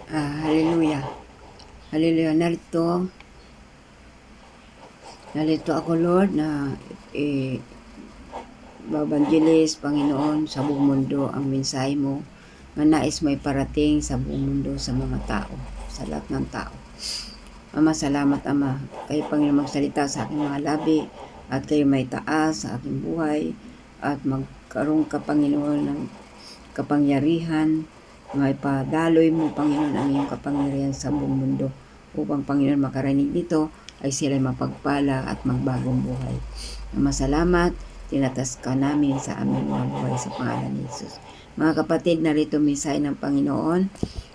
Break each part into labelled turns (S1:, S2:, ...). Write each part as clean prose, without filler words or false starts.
S1: Hallelujah. Hallelujah. Narito ako, Lord, na babandilis, Panginoon, sa buong mundo ang mensahe mo na nais mo iparating sa buong mundo sa mga tao, sa lahat ng tao. Ama, salamat, Ama. Kayo, Panginoon, magsalita sa aking mga labi at kayo may taas sa aking buhay at magkaroon ka, Panginoon, ng kapangyarihan. May padaloy mo, Panginoon, ang iyong kapangyarihan sa buong mundo upang, Panginoon, makarinig dito ay sila mapagpala at magbagong buhay. Ama, salamat. Tinatas ka namin sa aming mga buhay sa pangalan ni Jesus. Mga kapatid, narito mensahe ng Panginoon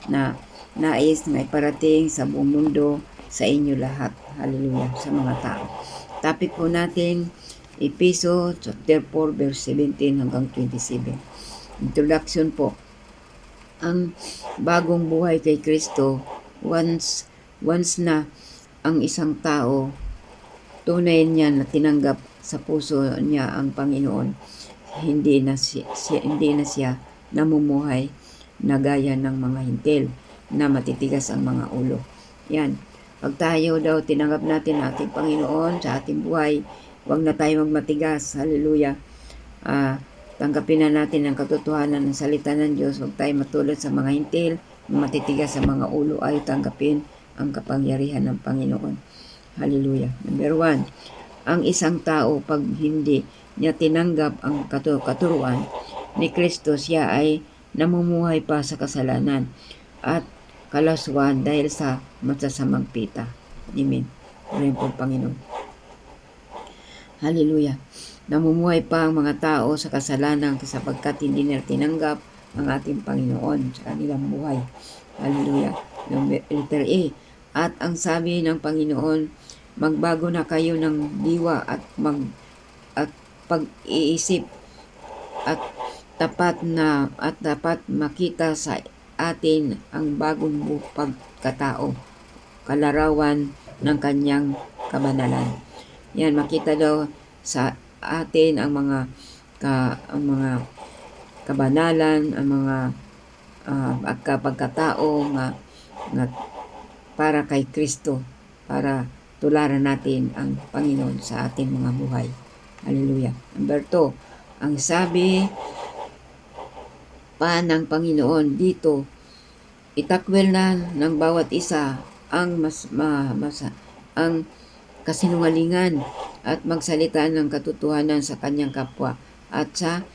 S1: na nais na iparating sa buong mundo sa inyo lahat. Hallelujah, sa mga tao. Topic po natin, Episo chapter 4 verse 17 hanggang 27. Introduction po. Ang bagong buhay kay Kristo, once na ang isang tao tunay niya na tinanggap sa puso niya ang Panginoon, hindi na siya namumuhay na gaya ng mga hintil na matitigas ang mga ulo. Yan. Pag tayo daw tinanggap natin ang ating Panginoon sa ating buhay, huwag na tayo magmatigas. Hallelujah. Tanggapin na natin ang katotohanan ng salita ng Diyos. Huwag tayo matulad sa mga hintil na matitigas sa mga ulo. Ay tanggapin ang kapangyarihan ng Panginoon. Hallelujah. Number 1, ang isang tao pag hindi niya tinanggap ang katuruan ni Kristo, siya ay namumuhay pa sa kasalanan at kalaswan dahil sa masasamang pita. Amen. Amen po, Panginoon. Hallelujah. Namumuhay pa ang mga tao sa kasalanan sapagkat hindi nila tinanggap ang ating Panginoon sa kanilang buhay. Hallelujah. Letter A. At ang sabi ng Panginoon, magbago na kayo ng diwa at pag-iisip at dapat makita sa atin ang bagong pagkatao, kalarawan ng kanyang kabanalan. Yan, makita daw sa atin ang mga kabanalan, ang mga pagkatao nga para kay Kristo, para tularan natin ang Panginoon sa ating mga buhay. Hallelujah. Number 2, ang sabi pa ng Panginoon dito, itakwil na ng bawat isa ang ang kasinungalingan at magsalita ng katotohanan sa kanyang kapwa at sa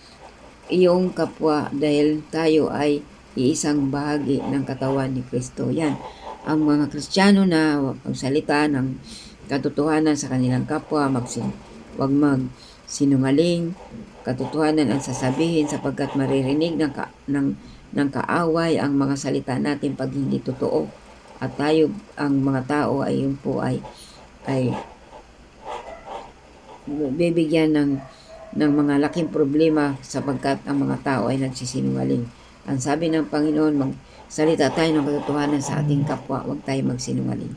S1: iyong kapwa dahil tayo ay iisang bahagi ng katawan ni Kristo. Yan. Ang mga Kristiyano na magsalita ng katotohanan sa kanilang kapwa, huwag magsinungaling, katotohanan ang sasabihin sapagkat maririnig ng kaaway ang mga salita natin pag hindi totoo. At tayo, ang mga tao ay yun po ay bibigyan ng mga laking problema sapagkat ang mga tao ay nagsisinungaling. Ang sabi ng Panginoon, magsalita tayo ng katotohanan sa ating kapwa, huwag tayo magsinungaling.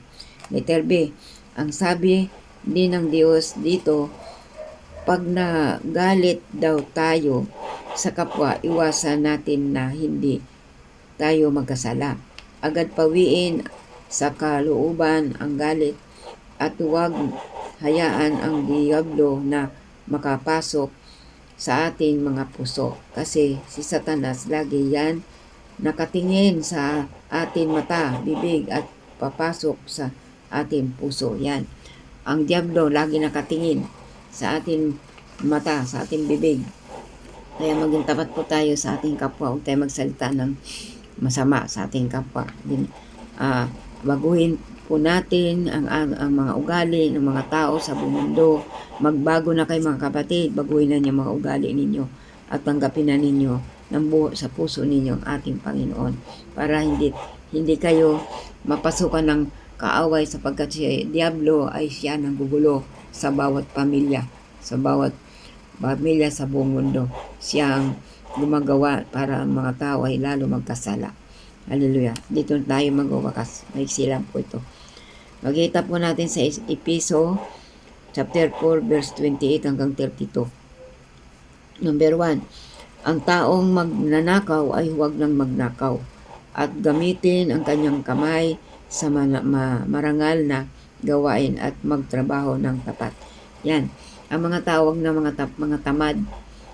S1: Letter B, ang sabi din ng Diyos dito, pag nagalit daw tayo sa kapwa, iwasan natin na hindi tayo magkasala. Agad pawiin sa kalooban ang galit at huwag hayaan ang Diablo na makapasok sa ating mga puso. Kasi si Satanas lagi yan nakatingin sa ating mata, bibig at papasok sa ating puso. Yan. Ang Diablo lagi nakatingin sa ating mata, sa ating bibig. Kaya maging tapat po tayo sa ating kapwa. Huwag tayo magsalita ng masama sa ating kapwa. Baguhin po natin ang mga ugali ng mga tao sa buong mundo. Magbago na kayo mga kapatid. Baguhin na niyo mga ugali ninyo at tanggapin na ninyo ng buo sa puso ninyo ang ating Panginoon para hindi kayo mapasukan ng kaaway sapagkat si Diablo ay siya nang gugulo sa bawat pamilya, sa buong mundo. Siya ang gumagawa para ang mga tao ay lalo magkasala. Hallelujah. Dito tayo magwawakas. Maiksi lang po ito. Magkita po natin sa Episo chapter 4 verse 28 hanggang 32. Number 1, ang taong magnanakaw ay huwag nang magnakaw at gamitin ang kanyang kamay sa marangal na gawain at magtrabaho ng tapat. Yan. Ang mga tawag na mga tamad,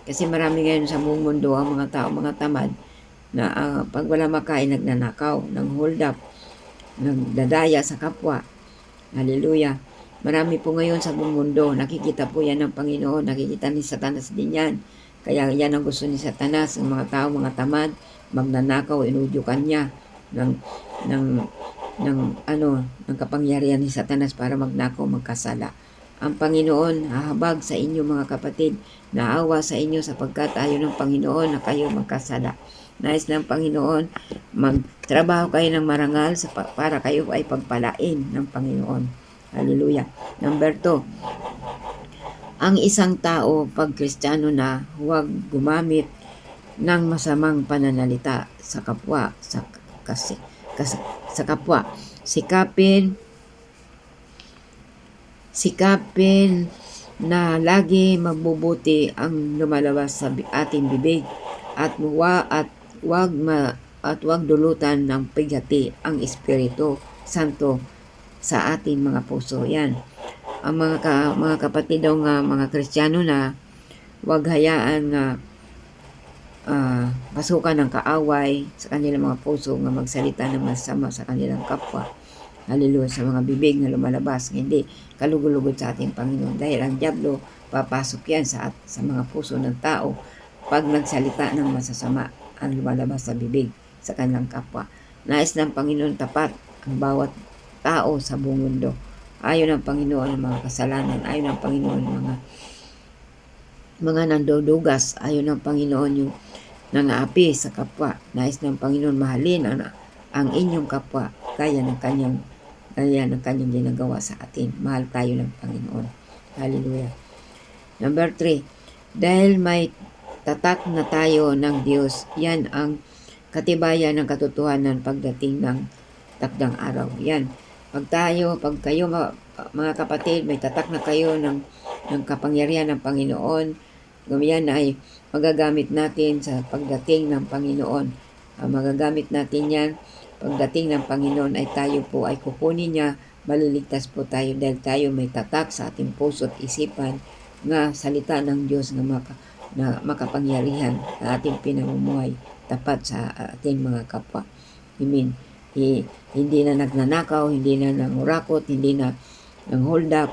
S1: kasi marami ngayon sa buong mundo ang mga tao, mga tamad, na pag wala makain, nagnanakaw, nang-hold up, nagdadaya sa kapwa. Hallelujah. Marami po ngayon sa buong mundo, nakikita po yan ng Panginoon, nakikita ni Satanas din yan. Kaya yan ang gusto ni Satanas, ang mga tao, mga tamad, magnanakaw, inudyukan niya ng kapangyarihan ni Satanas para magnakaw, magkasala. Ang Panginoon hahabag sa inyo mga kapatid, naawa sa inyo sapagkat ayaw ng Panginoon na kayo magkasala. Nais ng Panginoon, magtrabaho kayo ng marangal para kayo ay pagpalain ng Panginoon. Hallelujah. Number 2, ang isang tao pag Kristiyano na, huwag gumamit ng masamang pananalita sa kapwa, sa kapwa. Sikapin na lagi magbubuti ang lumalabas sa ating bibig at wag dulutan ng pighati ang Espiritu Santo sa ating mga puso. Yan. Ang mga kapatid daw nga mga Kristiyano na, wag hayaan nga pasukan ng kaaway sa kanilang mga puso nga magsalita ng masama sa kanilang kapwa. Hallelujah. Sa mga bibig na lumalabas, hindi kalugod-lugod sa ating Panginoon. Dahil ang diablo, papasok yan sa mga puso ng tao pag nagsalita ng masasama ang lumalabas sa bibig sa kanilang kapwa. Nais ng Panginoon tapat ang bawat tao sa buong mundo. Ayaw ng Panginoon ang mga kasalanan. Ayaw ng Panginoon mga nandudugas. Ayaw ng Panginoon yung nangaapi sa kapwa. Nais ng Panginoon mahalin ang inyong kapwa gaya ng kanyang ginagawa sa atin. Mahal tayo ng Panginoon. Hallelujah. Number 3, dahil may tatak na tayo ng Diyos, yan ang katibayan ng katotohanan pagdating ng takdang araw. Yan. Pag kayo mga kapatid, may tatak na kayo ng kapangyarihan ng Panginoon, yan ay magagamit natin sa pagdating ng Panginoon. Magagamit natin yan pagdating ng Panginoon ay tayo po ay kukunin niya, maliligtas po tayo dahil tayo may tatak sa ating puso at isipan nga salita ng Diyos na makapangyarihan sa ating pinamumuhay tapat sa ating mga kapwa. Amen. Hindi na nagnanakaw, hindi na nangurakot, hindi na nang-hold up.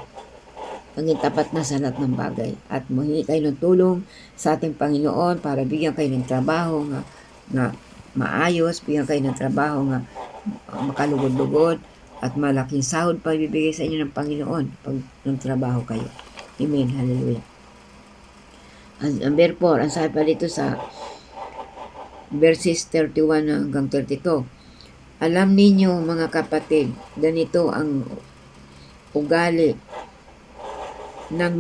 S1: Pangin tapat na sa lahat ng bagay. At mahingi kayo ng tulong sa ating Panginoon para bigyan kayo ng trabaho nga maayos, bigyan kayo ng trabaho nga makalugod-lugod at malaking sahod pa ibibigay sa inyo ng Panginoon pag nagtrabaho kayo. Amen. Hallelujah. Number 4, ang sabi pa dito sa verses 31 hanggang 32. Alam ninyo mga kapatid, ganito ang ugali ng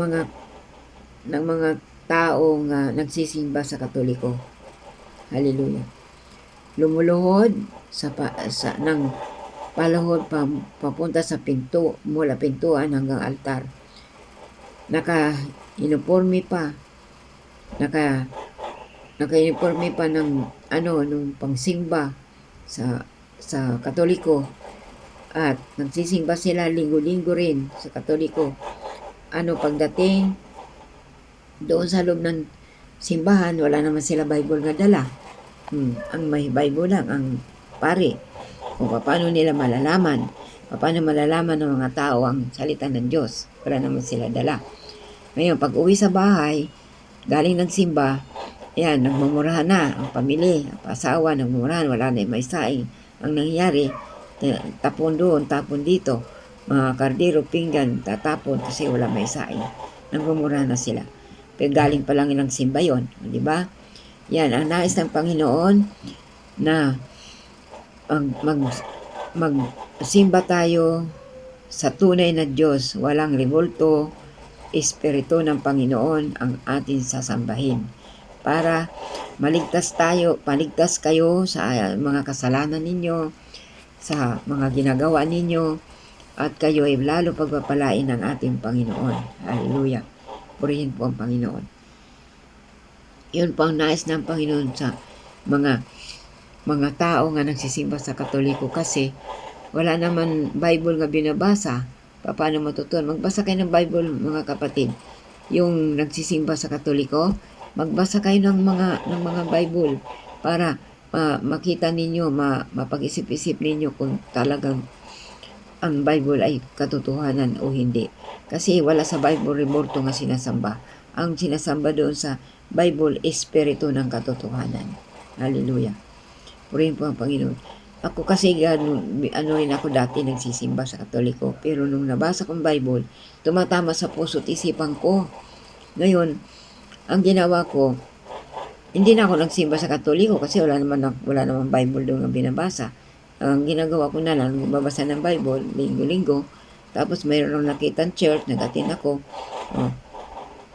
S1: mga tao nga nagsisimba sa Katoliko. Hallelujah. Lumuluhod ng palahod papunta sa pinto, mula pintuan hanggang altar. Naka-uniforme pa ng pangsimba sa Katoliko, at nagsisimba sila linggo-linggo rin sa Katoliko. Pagdating doon sa loob ng simbahan, wala naman sila Bible nga dala. Ang may Bible lang ang pari. Kung paano nila malalaman ng mga tao ang salita ng Diyos, wala naman sila dala. Ngayon, pag uwi sa bahay, galing ng simba, yan, nagmumurahan na ang pamilya, ang asawa, nagmumurahan, wala na may saing. Ang nangyayari, tapon doon, tapon dito, mga kardero, pinggan, tatapon kasi wala may saing. Nagmumurahan na sila. Pero galing pa lang ilang simba yon, di ba? Yan, ang nais ng Panginoon na magsimba tayo sa tunay na Diyos, walang revolto, Espiritu ng Panginoon ang atin sasambahin. Para maligtas kayo sa mga kasalanan ninyo, sa mga ginagawa ninyo, at kayo ay lalo pagpapalain ng ating Panginoon. Hallelujah. Purihin po ang Panginoon. Yun po ang nais ng Panginoon sa mga mga tao nga nagsisimba sa Katoliko kasi wala naman Bible nga binabasa. Paano matutunan? Magbasa kayo ng Bible, mga kapatid. Yung nagsisimba sa Katoliko, magbasa kayo ng mga Bible para makita ninyo, mapag-isip-isip ninyo kung talagang ang Bible ay katotohanan o hindi. Kasi wala sa Bible remorto nga sinasamba. Ang sinasamba doon sa Bible, espiritu ng katotohanan. Hallelujah. Purihin po ang Panginoon. Ako kasi rin ako dati nagsisimba sa Katoliko. Pero nung nabasa kong Bible, tumatama sa puso't isipan ko. Ngayon, ang ginawa ko, hindi na ako nagsimba sa Katoliko kasi wala naman Bible doon ang binabasa. Ang ginagawa ko na lang, babasa ng Bible, linggo-linggo. Tapos mayroon akong nakitang church, nag-attend ako.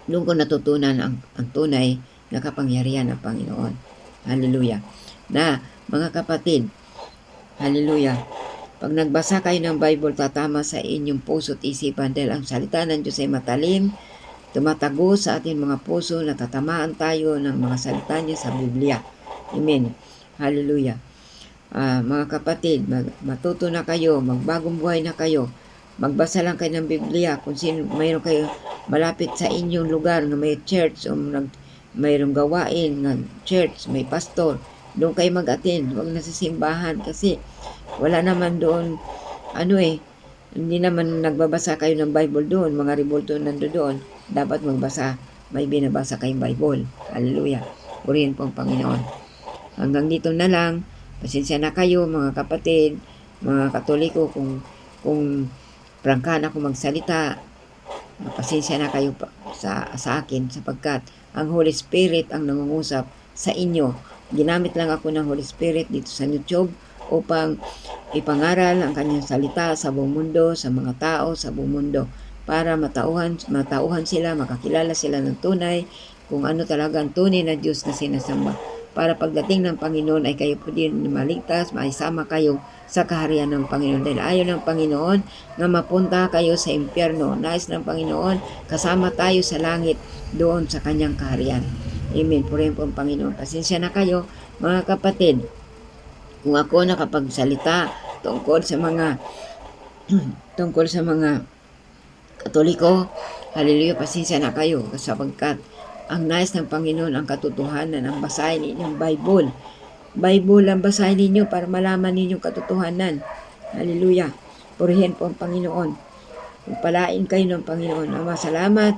S1: Doon ko natutunan ang tunay na kapangyarihan ng Panginoon. Hallelujah. Na, mga kapatid, hallelujah. Pag nagbasa kayo ng Bible, tatama sa inyong puso at isipan dahil ang salita ng Diyos ay matalim, tumatago sa ating mga puso, natatamaan tayo ng mga salita niya sa Biblia. Amen. Hallelujah. Mga kapatid, matuto na kayo, magbagong buhay na kayo. Magbasa lang kayo ng Biblia. Kung mayroon kayo malapit sa inyong lugar na may church o mayroong gawain ng church, may pastor, doon kayo mag-attend. Huwag na sa simbahan kasi wala naman doon, hindi naman nagbabasa kayo ng Bible doon. Mga revolto nandoon. Dapat magbasa, may binabasa kayong Bible. Hallelujah. Purihin po ang Panginoon. Hanggang dito na lang. Pasensya na kayo mga kapatid, mga Katoliko kung prangkahan ako magsalita. Pasensya na kayo sa akin sapagkat ang Holy Spirit ang nangungusap sa inyo. Ginamit lang ako ng Holy Spirit dito sa YouTube upang ipangaral ang kanyang salita sa buong mundo, sa mga tao sa buong mundo para matauhan sila, makakilala sila ng tunay kung ano talaga ang tunay na Diyos na sinasamba. Para pagdating ng Panginoon ay kayo po din maligtas, maisama kayo sa kaharian ng Panginoon. Dahil ayaw ng Panginoon na mapunta kayo sa impyerno. Nais ng Panginoon, kasama tayo sa langit doon sa kanyang kaharian. Amen. Purihin po ang Panginoon. Pasensya na kayo, mga kapatid. Kung ako nakapagsalita tungkol sa mga Katoliko, hallelujah, pasensya na kayo sapagkat ang nais ng Panginoon ang katotohanan. Ang basahin ninyong Bible. Bible ang basahin ninyo para malaman ninyong katotohanan. Hallelujah. Purihin po ang Panginoon. Pagpalain kayo ng Panginoon. Ama, salamat.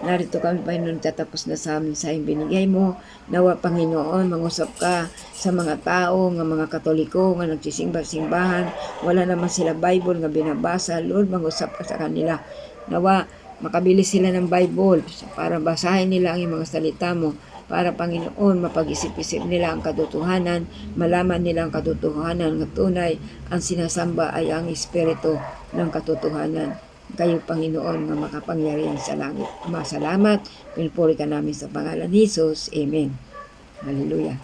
S1: Narito kami, Panginoon, tatapos na sa amin sa binigay mo. Nawa, Panginoon, mangusap ka sa mga tao, ng mga Katoliko, nga nagsisimba-simbahan. Wala naman sila Bible nga binabasa. Lord, mangusap ka sa kanila. Nawa, makabili sila ng Bible para basahin nila ang mga salita mo. Para, Panginoon, mapag-isip-isip nila ang katotohanan, malaman nila ang katotohanan ng tunay, ang sinasamba ay ang espiritu ng katotohanan. Kayo, Panginoon, nga makapangyarihan sa langit. Ama, salamat. Pinupuri ka namin sa pangalan ni Jesus. Amen. Hallelujah.